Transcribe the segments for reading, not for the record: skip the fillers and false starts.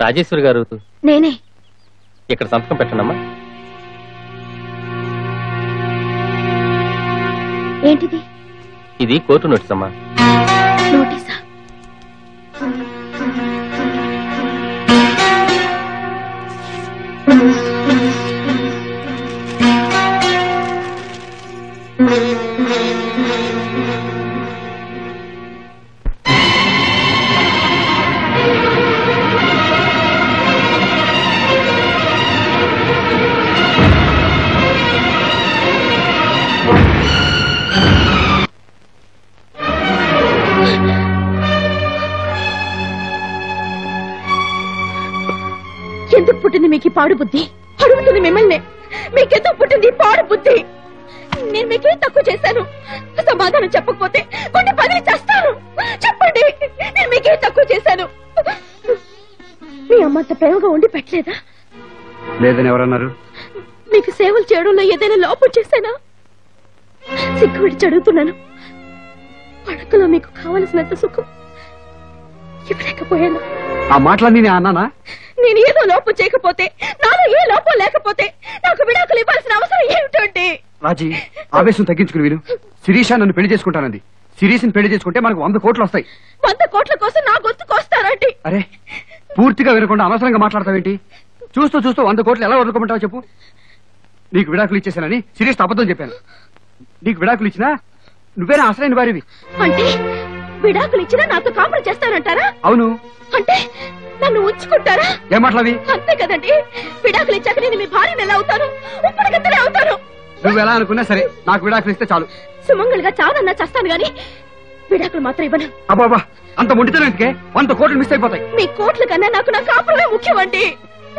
రాజేశ్వరి గారు నేనే. ఇక్కడ సంతకం పెట్టండమ్మా. ఏంటిది? ఇది కోర్టు నోటీస్ అమ్మా. నోటీసా? ఎందుకు పుట్టింది మీకు పాడు బుద్ధి? అడుగుతుంది మిమ్మల్ని. మీకెందుకు పుట్టింది పాడు బుద్ధి? నేను మీకేం తక్కువ చేశాను? సమాధానం చెప్పకపోతే కొన్ని పదిలి చేస్తాను. చెప్పండి, నేను మీకేం తక్కువ చేశాను? మీ అమ్మంత ప్రేమగా ఉండి పెట్టలేదా? లేదని ఎవరన్నారు? మీకు సేవలు చేయడంలో ఏదైనా లోపం చేశానా? సిగ్గు విడిచి అడుగుతున్నాను. పడకలో మీకు కావలసినంత సుఖం ఇవ్వలేకపోయాను. ఆ మాటలన్నీ నేను అన్నానా? నేను ఏదో లోపం చేయకపోతే, నాలో ఏ లోపం లేకపోతే నాకు విడాకులు ఇవ్వాల్సిన అవసరం ఏమిటండి? రాజీ, ఆవేశం తగ్గించుకుని విను. శిరీష నన్ను పెళ్లి చేసుకుంటానంది. శిరీషని పెళ్లి చేసుకుంటే మనకు 100 కోట్లు వస్తాయి. 100 కోట్ల కోసం నా గొంతు కోస్తారండి? అరే, పూర్తిగా వినకుండా అనవసరంగా మాట్లాడతావేంటి? చూస్తూ చూస్తూ 100 కోట్లు ఎలా వదులుకోమంటావు చెప్పు. నీకు విడాకులు ఇచ్చేసానని శిరీష్ అబద్ధం చెప్పాను. నీకు విడాకులు ఇచ్చినా నువ్వేనా అసలైన వారివి. అంటే విడాకులు ఇచ్చినా నాతో కాపురం చేస్తారంటారా? అవును. అంటే నన్ను ఉంచుకుంటారా? ఏం మాట్లాడి? అంతే కదండి. విడాకులు ఇచ్చాక నేను మీ భార్యను ఎలా అవుతాను? ఇప్పుడు గద్దలే అవుతాను. నువ్వు ఎలా అనుకున్నా సరే, నాకు విడాకులు ఇస్తే చాలు. సుమంగళిగా చావనన్నా చేస్తాను గాని విడాకులు మాత్రం ఇవ్వను. అబ్బాబా, అంత మొండితనానికే 100 కోట్లు మిస్ అయిపోతాయి. మీ కోట్ల కన్నా నాకు నా కాపురమే ముఖ్యమండి.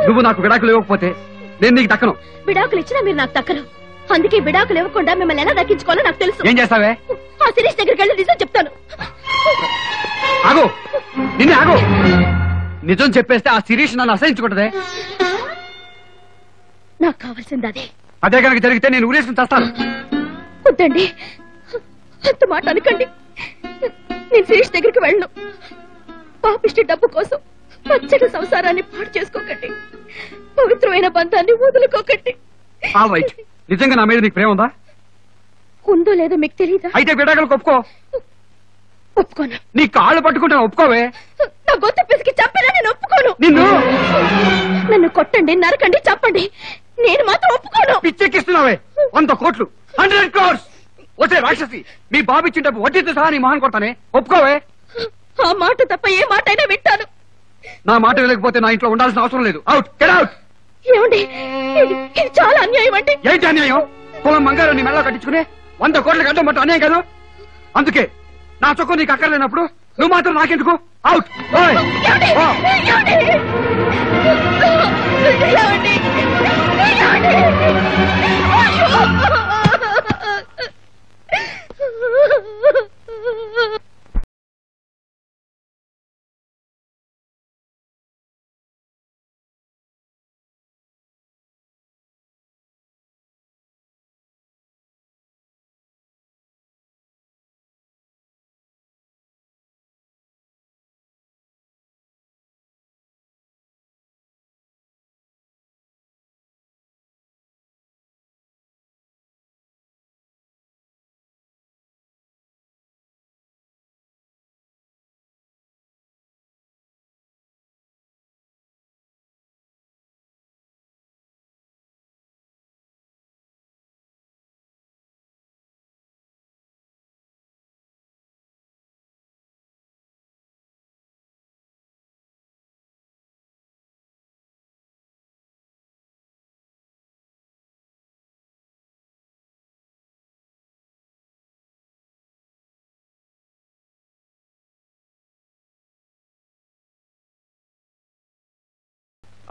నువ్వు నాకు విడాకులు ఇవ్వకపోతే నేను నీకు దక్కను. విడాకులు ఇచ్చినా మీరు నాకు దక్కరు. అందుకే విడాకులు ఇవ్వకుండా మిమ్మల్ని ఎలా దక్కించుకోవాలో నాకు తెలుసు. ఏం చేస్తావే? ఆ శిరీష్ దగ్గరికి వెళ్ళి నిజం చెప్తాను. ఆగు, నిన్నే ఆగు. నిజం చెప్పేస్తే ఆ శిరీష్ నన్ను అసహించుకుంటదే. నాకు కావాల్సింది అదే. అదే కనుక జరిగితే నేను ఊరేసుకుని చేస్తాను. వద్దండి, అంత మాట అనకండి. నేను శిరీష్ దగ్గరికి వెళ్ళను. పాపిష్టి డబ్బు కోసం పచ్చడి సంసారాన్ని పాడు చేసుకోకండి. పవిత్రమైన బంధాన్ని వదులుకోకండి. All right. నిజంగా నా మీద నీకు ప్రేమ ఉందా? ఉందో లేదో మీకు తెలీదా? అయితే విడాకులకు ఒప్పుకో. ఒప్పుకోను. నీ కాళ్ళు పట్టుకుంటా ఒప్పుకోవే. నా గొంతు పిసికి చంపినా నేను ఒప్పుకోను. నిన్ను నన్ను కొట్టండి, నరకండి, చంపండి, నేను మాత్రం ఒప్పుకోను. పిచ్చెక్కిస్తున్నావే. 100 కోట్లు, 100 crores. వచ్చే రాక్షసి, మీ బాబు ఇచ్చిన డబ్బు వడ్డీతో సహా నీ మొహన్ కొడతానే. ఒప్పుకోవే. ఆ మాట తప్ప ఏ మాట అయినా వింటాను. నా మాట వినకపోతే నా ఇంట్లో ఉండాల్సిన అవసరం లేదు. Out, get out. ఏమండి, ఇది చాలా అన్యాయం అండి. ఏంటి అన్యాయం? పొలం మంగారు నీ మెడలో కట్టించుకునే 100 కోట్ల గడ్డం పట్టు అన్యాయం కాదు. అందుకే నా చొక్కు నీకు అక్కర్లేనప్పుడు నువ్వు మాత్రం నాకెందుకు? అవుట్.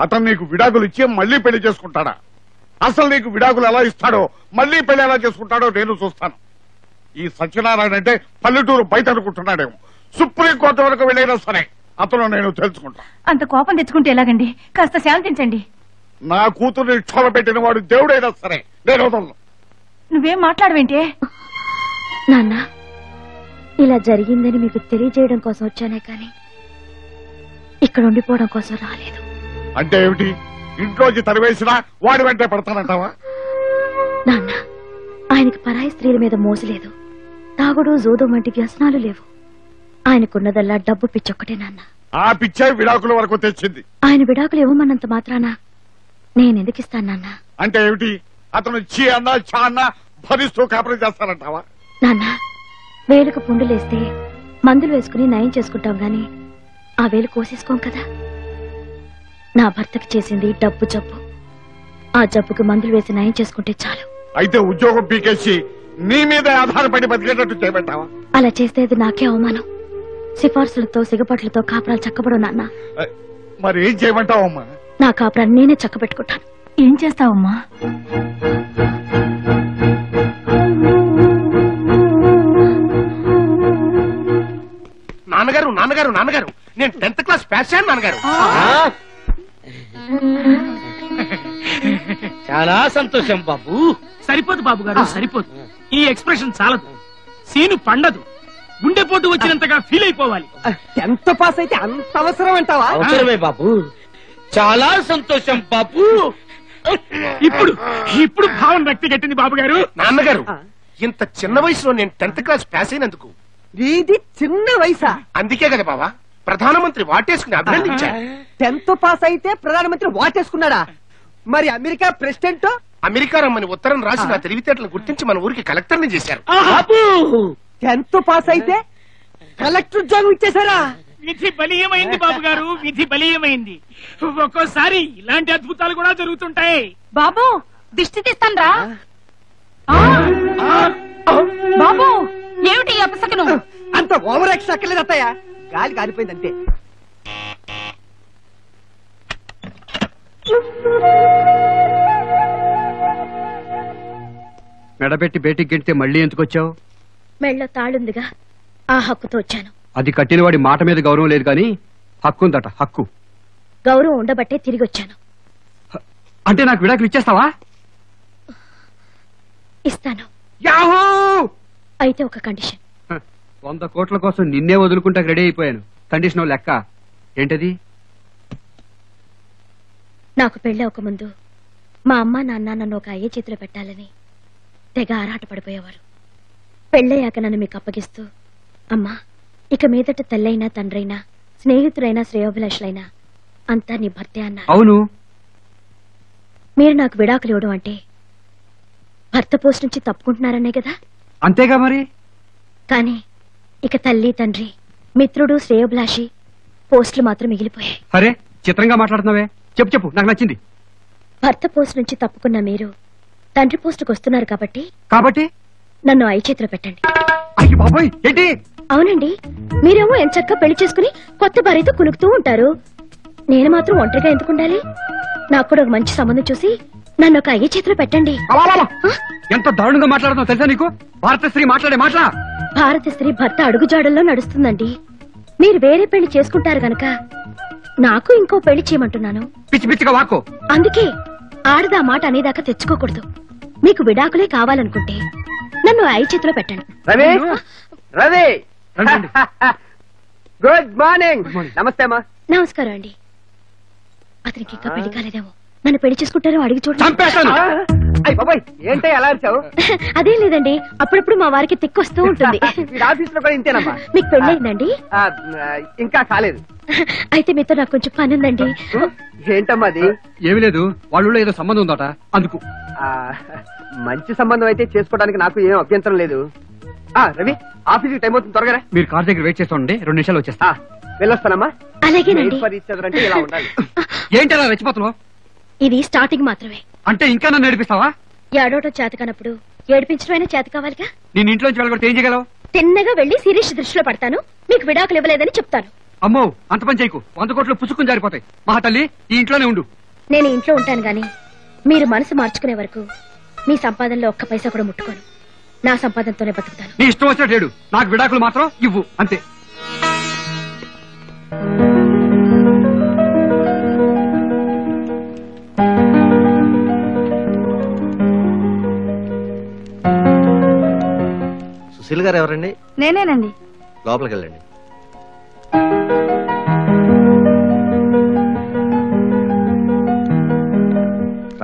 అతను నీకు విడాకులు ఇచ్చి మళ్లీ పెళ్లి చేసుకుంటాడా? అసలు నీకు విడాకులు ఎలా ఇస్తాడో, మళ్లీ పెళ్లి ఎలా చేసుకుంటాడో నేను చూస్తాను. ఈ సత్యనారాయణ అంటే పల్లెటూరు బయట అనుకుంటున్నాడేమో. సుప్రీంకోర్టు వరకు వెళ్ళైనా సరే అతను నేను తెలుసుకుంటా. అంత కోపం తెచ్చుకుంటే ఎలాగండి? కాస్త శాంతించండి. నా కూతుర్ని క్షోభ పెట్టిన వాడు దేవుడైనా సరే నేను వదలను. నువ్వేం మాట్లాడవేంటే? నాన్న, ఇలా జరిగిందని మీకు తెలియజేయడం కోసం వచ్చానే కానీ ఇక్కడ ఉండిపోవడం కోసం రాలేదు. అంటే ఏమిటి? ఇంట్లోంచి తరివేసినా వాడి వెంటే పడతానంటావా? నాన్న, ఆయనకి పరాయి స్త్రీల మీద మోజు లేదు, తాగుడు జూదం వంటి వ్యసనాలు లేవు. ఆయనకున్నదల్లా డబ్బు పిచ్చొక్కటే నాన్న. ఆ పిచ్చే విడాకుల వరకు తెచ్చింది. ఆయన విడాకులు ఇవ్వమన్నంత మాత్రాన నేనెందుకు ఇస్తాను నాన్న? అంటే ఏమిటి? అతను చీ అన్నా చా అన్నా భరిస్తూ కాపురం చేస్తానంటావా? నాన్న, వేలుకు పుండులేస్తే మందులు వేసుకుని నయం చేసుకుంటాం గాని ఆ వేలు కోసేసుకోం కదా. నా భర్తకి చేసింది డబ్బు జబ్బు. ఆ జబ్బుకి మందులు వేసి నయం చేసుకుంటే చాలు. అయితే ఉద్యోగం పీకేసి నీ మీద ఆధారపడి బతికేటట్టు చేయబెట్టావా? అలా చేస్తే అది నాకే అవమానం. సిఫార్సులతో సిగపట్లతో కాపురాలు చక్కబడు నాన్న. మరి ఏం చేయమంటావమ్మా? నా కాపురాన్ని నేనే చక్కబెట్టుకుంటాను. ఏం చేస్తావమ్మా? నాన్నగారు నాన్నగారు నాన్నగారు నేను 10th క్లాస్ పాస్ అయ్యాను నాన్నగారు. చాలా సంతోషం బాబు. సరిపోదు బాబు గారు, సరిపోదు. ఈ ఎక్స్ప్రెషన్ చాలదు, సీను పండదు. గుండెపోటు వచ్చినంతగా ఫీల్ అయిపోవాలి. 10th పాస్ అయితే అంత అవసరం అంటావా? అవసరమే బాబు, చాలా సంతోషం బాబు. ఇప్పుడు ఇప్పుడు భావన వ్యక్తి కట్టింది బాబు గారు. నాన్నగారు ఇంత చిన్న వయసులో నేను 10th క్లాస్ పాస్ అయినందుకు. ఇది చిన్న వయసా? అందుకే కదా బావా ప్రధానమంత్రి వాటేసుకుని అభినందించారు. 10th పాస్ అయితే ప్రధానమంత్రి వాటేసుకున్నాడా? మరి అమెరికా ప్రెసిడెంట్ అమెరికా రమ్మని ఉత్తరం రాసి నా తెలివితేటలను గుర్తించి మన ఊరికి కలెక్టర్ని చేశారు. 10th పాస్ అయితే కలెక్టర్ ఉద్యోగం ఇచ్చేసారా? విధి బలీయమైంది బాబు గారు, విధి బలీయమైంది. ఒక్కోసారి ఇలాంటి అద్భుతాలు కూడా జరుగుతుంటాయి. బాబు దిష్టి తీస్తాన్రా? బాబు ఏమిటి ఈ అపశకును? అంత ఓవర్ యాక్షన్ అక్కర్లేదు అత్తయ్య, గాలి కారిపోయిందంటే. మెడబెట్టి బయటికి గెంటితే మళ్ళీ ఎందుకు వచ్చావు? మెళ్ళో తాళుందిగా, ఆ హక్కుతో వచ్చాను. అది కట్టిన వాడి మాట మీద గౌరవం లేదు కానీ హక్కు ఉందట, హక్కు. గౌరవం ఉండబట్టే తిరిగి వచ్చాను. అంటే నాకు విడాకులు ఇచ్చేస్తావా? ఇస్తాను. యాహూ! అయితే ఒక కండిషన్. 100 కోట్ల కోసం నిన్నే వదులుకుంటా రెడీ అయిపోయాను. కండిషన్ లెక్క ఏంటది? నాకు పెళ్లి ఒక ముందు మా అమ్మ నాన్న నన్ను ఒక అయ్యే చేతిలో పెట్టాలని తెగ ఆరాట పడిపోయేవారు. పెళ్ళయ్యాక నన్ను మీకు అప్పగిస్తూ, అమ్మా ఇక మీదట తల్లైనా తండ్రైనా స్నేహితులైనా శ్రేయోభిలాషులైనా అంతా నీ భర్తే అన్నారు. అవును. మీరు నాకు విడాకులు ఇవ్వడం అంటే భర్త పోస్ట్ నుంచి తప్పుకుంటున్నారనే కదా? అంతేగా మరి. కానీ ఇక తల్లి తండ్రి మిత్రుడు శ్రేయోభిలాషి పోస్టులు మాత్రం మిగిలిపోయాయి. అరే చిత్రంగా మాట్లాడుతున్నావే, చెప్పు చెప్పు, నాకు నచ్చింది. భర్త పోస్ట్ నుంచి తప్పుకున్న మీరు తండ్రి పోస్టుకు వస్తున్నారు కాబట్టి నన్ను ఐ చేతిలో పెట్టండి. అయ్యి బాబోయ్, ఏంటి? అవునండి, మీరేమో ఎంచక్కా పెళ్లి చేసుకుని కొత్త భార్యతో కులుకుతూ ఉంటారు. నేను మాత్రం ఒంటరిగా ఎందుకు ఉండాలి? నాకు కూడా ఒక మంచి సంబంధం చూసి నన్ను ఒక అయ్య చేతిలో పెట్టండి. ఎంత దారుణంగా మాట్లాడుతున్నావు తెలుసా నీకు? భారత స్త్రీ మాట్లాడే మాటలా? భారత స్త్రీ భర్త అడుగుజాడల్లో నడుస్తుందండి. మీరు వేరే పెళ్లి చేసుకుంటారు గనక నాకు ఇంకో పెళ్లి చేయమంటున్నాను. పిచ్చి పిచ్చిగా వాక్కో. అందుకే ఆడదా మాట అనేదాకా తెచ్చుకోకూడదు. మీకు విడాకులే కావాలనుకుంటే నన్ను ఐ చేతిలో పెట్టండి. రవి రవి రండి. Good morning. నమస్తే అమ్మా. నమస్కారం అండి. అతనికి ఇంకా పెళ్లి కాలేదేమో, నన్ను పెళ్లి చేసుకుంటారో అడిగి చూడండి. చంపేస్తాను. అయ్యి బాబాయ్, ఏంటో ఎలా అరిచావు? అదేం లేదండి, అప్పుడప్పుడు మా వారికి తిక్కొస్తూ ఉంటుంది. వీడి ఆఫీస్ లో కూడా ఇంతేనమ్మా. మీకు పెళ్ళయిందండి? ఇంకా కాలేదు. అయితే మీతో నాకు కొంచెం పని ఉందండి. ఏంటమ్మా అది? ఏమీ లేదు, వాళ్ళలో ఏదో సంబంధం ఉందట, అందుకు. మంచి సంబంధం అయితే చేసుకోవడానికి నాకు ఏం అభ్యంతరం లేదు. రవి, ఆఫీస్కి టైం అవుతుంది, త్వరగా. మీరు కార్ దగ్గర వెయిట్ చేస్తూ ఉండండి, 2 నిమిషాలు వచ్చేస్తా. వెళ్ళొస్తానమ్మా. అలాగేనండి. అంటే ఇలా ఉండాలి. ఏంటి అలా రెచ్చిపోతున్నావు? ఇది స్టార్టింగ్ మాత్రమే. అంటే ఇంకా నన్ను ఏడిపిస్తావా? ఏడవటం చేత కానప్పుడు ఏడిపించడమైనా చేత కావాలిగా. నేను ఇంట్లోంచి వెళ్ళగొడితే ఏం చేయగలవు? తిన్నగా వెళ్లి శిరీష్ దృష్టిలో పడతాను, మీకు విడాకులు ఇవ్వలేదని చెప్తాను. అమ్మో, అంత పని చేయకు, 100 కోట్లు పుచ్చుకుని జారిపోతాయి. మహా తల్లి, ఈ ఇంట్లోనే ఉండు. నేను ఇంట్లో ఉంటాను గాని మీరు మనసు మార్చుకునే వరకు మీ సంపాదనలో ఒక్క పైసా కూడా ముట్టుకోను. నా సంపాదనతోనే బతుకుతాను. నీ ఇష్టం వచ్చినట్టు ఏడు, నాకు విడాకులు మాత్రం ఇవ్వు, అంతే. సుశీల్ గారు ఎవరండి? నేనేనండి. లోపలికి వెళ్ళండి.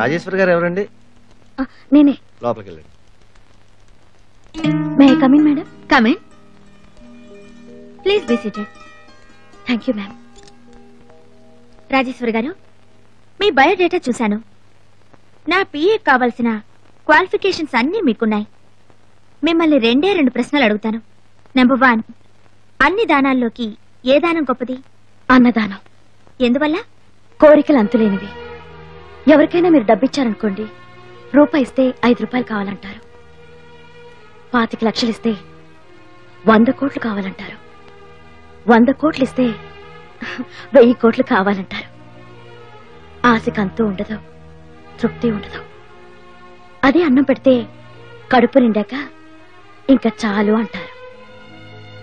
రాజేశ్వరి గారు ఎవరండి? నేనే. లోపలికి వెళ్ళండి. May I come in madam? Come in. Please be seated. Thank you ma'am. Rajeshwari garu, మీ బయోడేటా చూశాను. నా పిఏ కావాల్సిన క్వాలిఫికేషన్స్ అన్నీ మీకున్నాయి. మిమ్మల్ని 2 ప్రశ్నలు అడుగుతాను. నెంబర్ 1, అన్ని దానాల్లోకి ఏ దానం గొప్పది? అన్నదానం. ఎందువల్ల? కోరికలు అంతులేనివి. ఎవరికైనా మీరు డబ్బిచ్చారనుకోండి, రూపాయి ఇస్తే 5 రూపాయలు కావాలంటారు. 25 లక్షలు ఇస్తే 100 కోట్లు కావాలంటారు. 100 కోట్లు ఇస్తే 1000 కోట్లు కావాలంటారు. ఆశకు అంతూ ఉండదు, తృప్తి ఉండదు. అదే అన్నం పెడితే కడుపు నిండాక ఇంకా చాలు అంటారు.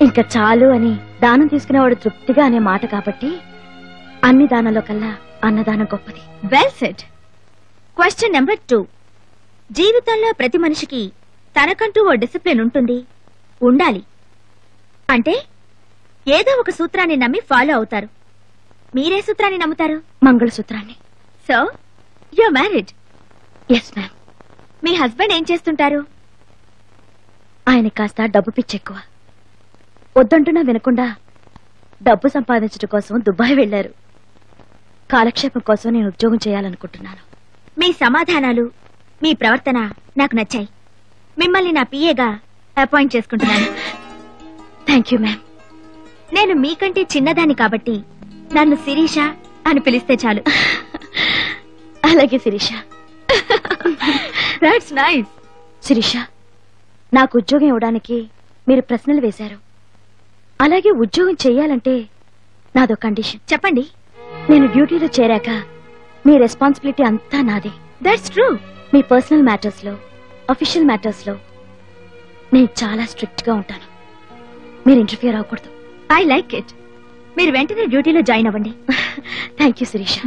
ఇంకా చాలు అని దానం తీసుకునేవాడు తృప్తిగా అనే మాట కాబట్టి అన్ని దానంలో కల్లా అన్నదానం గొప్పది. Well said. క్వశ్చన్ నెంబర్ 2, జీవితంలో ప్రతి మనిషికి తనకంటూ ఓ డిసిప్లిన్ ఉంటుంది, ఉండాలి. అంటే ఏదో ఒక సూత్రాన్ని నమ్మి ఫాలో అవుతారు. మీరే సూత్రాన్ని నమ్ముతారు? మంగళసూత్రాన్ని. So you are married? Yes ma'am. మీ హస్బెండ్ ఏం చేస్తుంటారు? ఆయన కాస్త డబ్బు పిచ్చి ఎక్కువ. వద్దంటున్నా వినకుండా డబ్బు సంపాదించడం కోసం దుబాయ్ వెళ్లారు. కాలక్షేపం కోసం నేను ఉద్యోగం చేయాలనుకుంటున్నాను. మీ సమాధానాలు, మీ ప్రవర్తన నాకు నచ్చాయి. మిమ్మల్ని నా పిఏగా అపాయింట్ చేసుకుంటున్నాను. Thank you ma'am. నేను మీకంటే చిన్నదాన్ని కాబట్టి నన్ను శిరీష అని పిలిస్తే చాలు. అలాగే శిరీష. That's nice. శిరీష, నాకు ఉద్యోగం ఇవ్వడానికి మీరు ప్రశ్నలు వేశారు. అలాగే ఉద్యోగం చెయ్యాలంటే నాదో కండిషన్. చెప్పండి. నేను డ్యూటీలో చేరాక మీ రెస్పాన్సిబిలిటీ అంతా నాదే. That's true. మీ పర్సనల్ మ్యాటర్స్ లో, అఫీషియల్ మ్యాటర్స్ లో నేను చాలా స్ట్రిక్ట్ గా ఉంటాను. మీరు ఇంటర్ఫియర్ అవ్వకూడదు. I like it. మీరు వెంటనే డ్యూటీలో జాయిన్ అవ్వండి. Thank you Sirisha.